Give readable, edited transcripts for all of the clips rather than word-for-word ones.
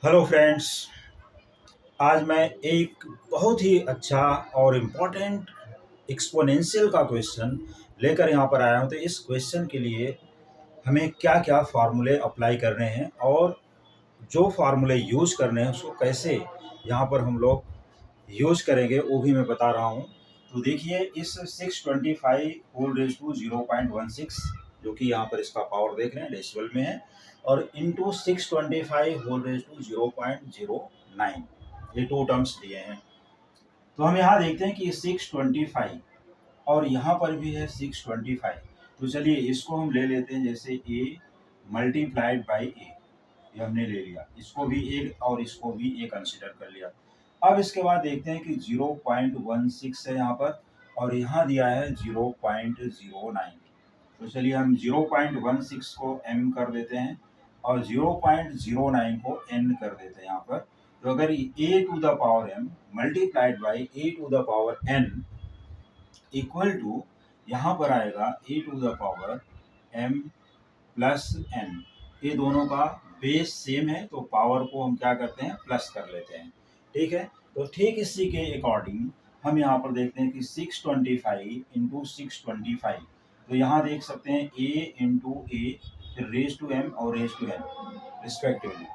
Hello friends. आज मैं एक बहुत ही अच्छा और इम्पोर्टेंट एक्सपोनेंशियल का क्वेश्चन लेकर यहाँ पर आया हूँ। तो इस क्वेश्चन के लिए हमें क्या क्या फार्मूले अप्लाई करने हैं और जो फार्मूले यूज करने हैं उसको कैसे यहाँ पर हम लोग यूज करेंगे वो भी मैं बता रहा हूँ। तो देखिए, इस 625 होल रेज टू 0.16, जो कि यहाँ पर इसका पावर देख रहे हैं डेसिबल में है, और इंटू 625 होल रेज टू 0.09, ये टू टर्म्स दिए हैं। तो हम यहाँ देखते हैं कि 625 और यहाँ पर भी है 625। तो चलिए इसको हम ले लेते हैं, जैसे a मल्टीप्लाइड बाई ए, ये हमने ले लिया, इसको भी ए और इसको भी ए कंसिडर कर लिया। अब इसके बाद देखते हैं कि 0.16 है यहाँ पर और यहाँ दिया है 0.09। तो चलिए हम 0.16 को m कर देते हैं और 0.09 को n कर देते हैं यहाँ पर। तो अगर a to the power m multiplied by a to the power n equal to यहाँ पर आएगा a to the power m plus n, ये दोनों का बेस सेम है तो पावर को हम क्या करते हैं, प्लस कर लेते हैं। ठीक है, तो ठीक इसी के अकॉर्डिंग हम यहाँ पर देखते हैं कि 625 इंटू 625, तो यहाँ देख सकते हैं a इंटू ए, फिर रेज टू m और रेज टू n रिस्पेक्टिवली।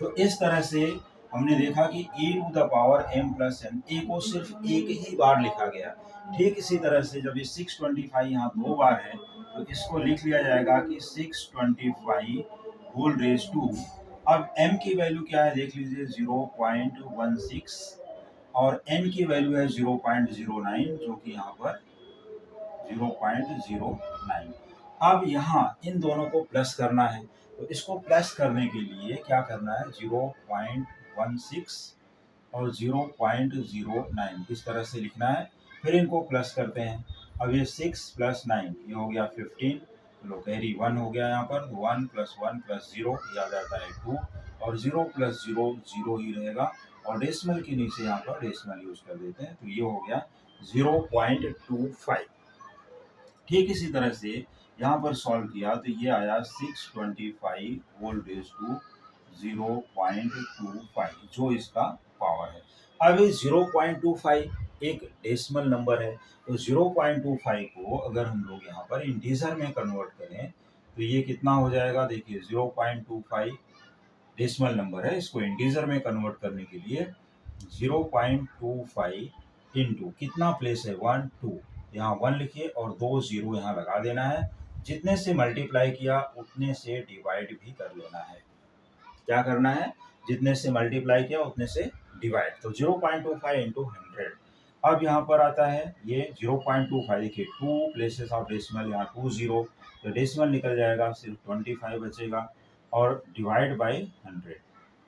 तो इस तरह से हमने देखा कि e to the power m plus n, a को सिर्फ एक ही बार लिखा गया। ठीक इसी तरह से जब ये 625 यहाँ दो बार है तो इसको लिख लिया जाएगा कि 625 होल रेज टू, अब m की वैल्यू क्या है देख लीजिए 0.16 और n की वैल्यू है 0.09, जो कि यहाँ पर 0.09। अब यहाँ इन दोनों को प्लस करना है, तो इसको प्लस करने के लिए क्या करना है, 0.16 और 0.09 इस तरह से लिखना है, फिर इनको प्लस करते हैं। अब ये 6 प्लस 9 ये हो गया 15, चलो कैरी 1 हो गया यहाँ पर, 1 प्लस 1 प्लस 0 ये आ जाता है 2, और 0 प्लस 0 0 ही रहेगा, और डेसिमल के नीचे यहाँ पर डेसिमल यूज कर देते हैं, तो ये हो गया 0.25। ठीक इसी तरह से यहाँ पर सॉल्व किया तो ये आया 625 होल रेज टू 0.25, जो इसका पावर है। अब ये 0.25 एक डेसिमल नंबर है, तो 0.25 को अगर हम लोग यहाँ पर इंटीजर में कन्वर्ट करें तो ये कितना हो जाएगा, देखिए 0.25 डेसिमल नंबर है, इसको इंटीजर में कन्वर्ट करने के लिए 0.25 इंटू कितना प्लेस है 1 2, यहाँ 1 लिखिए और 2 0 यहाँ लगा देना है, जितने से मल्टीप्लाई किया उतने से डिवाइड भी कर लेना है। क्या करना है, जितने से मल्टीप्लाई किया उतने से डिवाइड, तो 0.25 इंटू 100। अब यहाँ पर आता है ये 0.25, देखिए 2 प्लेसेस ऑफ डेसिमल, यहाँ 2 0, तो डेसिमल निकल जाएगा, सिर्फ 25 बचेगा और डिवाइड बाई 100।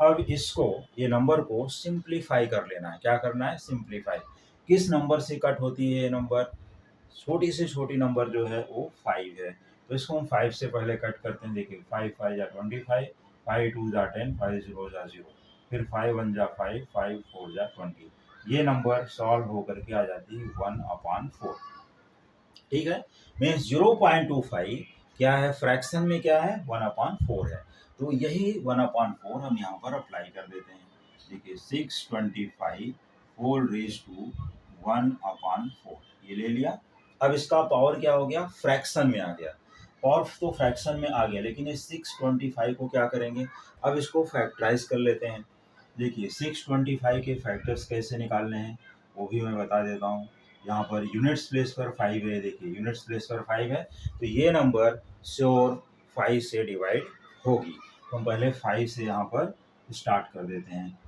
अब इसको, ये नंबर को सिंप्लीफाई कर लेना है। क्या करना है, सिंप्लीफाई। किस नंबर से कट होती है ये नंबर, छोटी से छोटी नंबर जो है वो 5 है, तो इसको हम 5 से पहले कट करते हैं। देखिए 5 5 जा 25, 5 2 जा 10, 5 0 जा 0, फिर 5 1 जा 5, 5 4 जा 20, ये नंबर सॉल्व होकर के आ जाती है 1/4। ठीक है, मीन्स 0.25 क्या है, फ्रैक्शन में क्या है, 1/4 है, तो यही 1/4 हम यहाँ पर अप्लाई कर देते हैं। देखिए 625 होल रेज टू 1/4, ये ले लिया। अब इसका पावर क्या हो गया, फ्रैक्शन में आ गया, पावर तो फ्रैक्शन में आ गया, लेकिन ये 625 को क्या करेंगे, अब इसको फैक्टराइज कर लेते हैं। देखिए 625 के फैक्टर्स कैसे निकालने हैं वो भी मैं बता देता हूँ। यहाँ पर यूनिट्स प्लेस पर 5 है, देखिए यूनिट्स प्लेस पर 5 है, तो ये नंबर श्योर 5 से डिवाइड होगी। तो हम पहले 5 से यहाँ पर स्टार्ट कर देते हैं।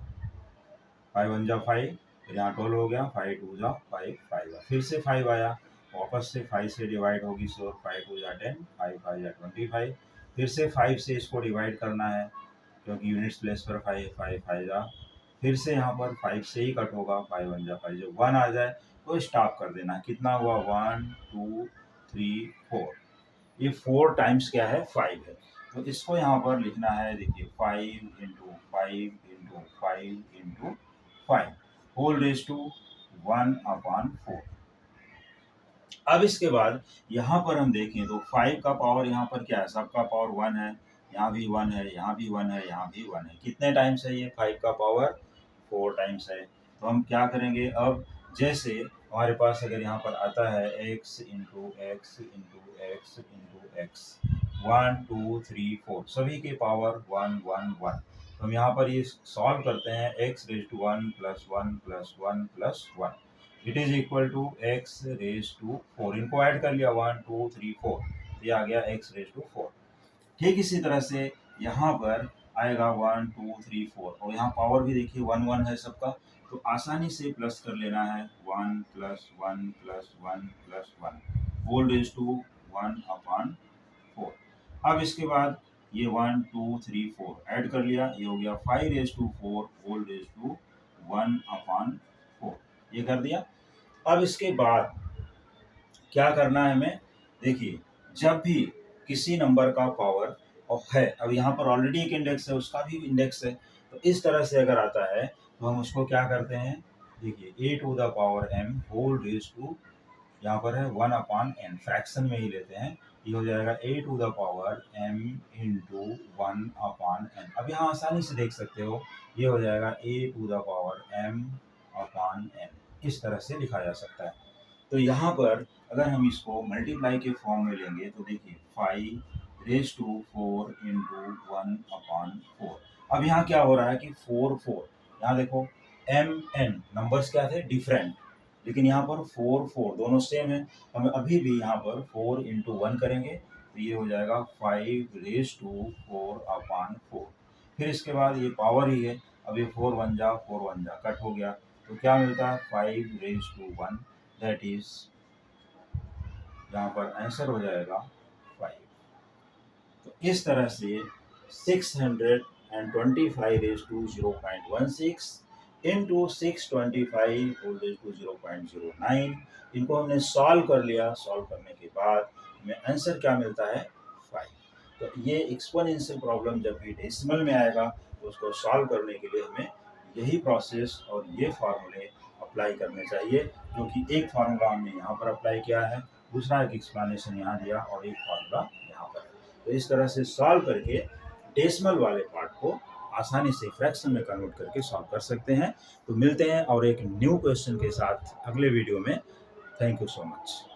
5 1 जा 5, फिर यहाँ 12 हो गया, 5 2 जा 5 5 जा, फिर से 5 आया, वापस से 5 से डिवाइड होगी, श्योर 5 2 जा 10, 5 5 जा 25, फिर से 5 से इसको डिवाइड करना है क्योंकि यूनिट्स प्लेस पर 5 5 5 जा, फिर से यहाँ पर 5 से ही कट होगा, 5 1 जा 5, जब 1 आ जाए तो स्टॉप कर देना। कितना हुआ, 1 2 3 4, ये 4 टाइम्स क्या है, 5 है, तो इसको यहाँ पर लिखना है। देखिए 5 into 5 into 5 into 5 whole raise to 1/4। अब इसके बाद यहाँ पर हम देखें तो 5 का पावर यहाँ पर क्या है, सबका पावर 1 है, यहाँ भी 1 है, यहाँ भी 1 है, यहाँ भी 1 है। कितने टाइम्स है ये? 5 का पावर 4 टाइम्स है। तो हम क्या करेंगे अब, जैसे हमारे पास अगर यहाँ पर आता है x into x into x into x 1 2 3 4 सभी के पावर 1 1 1। तो हम यहाँ पर ये सॉल्व करते हैं x raise to 1 plus 1 plus 1 plus 1 it is equal to x raise to 4। इनको ऐड कर लिया 1 2 3 4, ये आ गया x रेज टू 4। ठीक इसी तरह से यहाँ पर आएगा 1 2 3 4 और यहाँ पावर भी देखिए 1 1 है सबका, तो आसानी से प्लस कर लेना है 1 plus 1 plus 1 plus 1 whole raise to 1 upon 4। अब इसके बाद ये 1 2 3 4 ऐड कर लिया, ये हो गया 5 raise to 4 whole raise to 1 upon 4, ये कर दिया। अब इसके बाद क्या करना है हमें, देखिए जब भी किसी नंबर का पावर और है, अब यहाँ पर ऑलरेडी एक इंडेक्स है, उसका भी इंडेक्स है, तो इस तरह से अगर आता है तो हम उसको क्या करते हैं, देखिए a to the power m whole raise to, यहाँ पर है 1 अपॉन n, फ्रैक्शन में ही लेते हैं, ये हो जाएगा a to the power m into 1 upon n। अब यहाँ आसानी से देख सकते हो, ये हो जाएगा a to the power m upon n, इस तरह से लिखा जा सकता है। तो यहाँ पर अगर हम इसको मल्टीप्लाई के फॉर्म में लेंगे तो देखिए 5 रेज टू 4 इंटू 1 अपॉन 4। अब यहाँ क्या हो रहा है कि 4 4, यहाँ देखो m n नंबर्स क्या थे, डिफरेंट, लेकिन यहाँ पर 4 4 दोनों सेम है। हम अभी भी यहाँ पर 4 इंटू 1 करेंगे तो ये हो जाएगा 5 रेज टू 4 अपॉन 4। फिर इसके बाद ये पावर ही है, अब ये 4 1 जा कट हो गया, तो क्या मिलता है 5 रेज टू 1, दैट इज यहाँ पर आंसर हो जाएगा 5। तो इस तरह से 625 raise to 0.16 into 625 whole raise to 0.09, इनको हमने सॉल्व कर लिया। सॉल्व करने के बाद हमें आंसर क्या मिलता है, 5। तो ये एक्सपोनेंशियल प्रॉब्लम जब भी डेसिमल में आएगा तो उसको सॉल्व करने के लिए हमें यही प्रोसेस और ये फार्मूले अप्लाई करने चाहिए, क्योंकि एक फार्मूला हमने यहाँ पर अप्लाई किया है, दूसरा एक एक्सप्लेनेशन यहाँ दिया और एक फार्मूला यहाँ पर। तो इस तरह से सॉल्व करके डेसिमल वाले पार्ट को आसानी से फ्रैक्शन में कन्वर्ट करके सॉल्व कर सकते हैं। तो मिलते हैं और एक न्यू क्वेश्चन के साथ अगले वीडियो में। Thank you so much.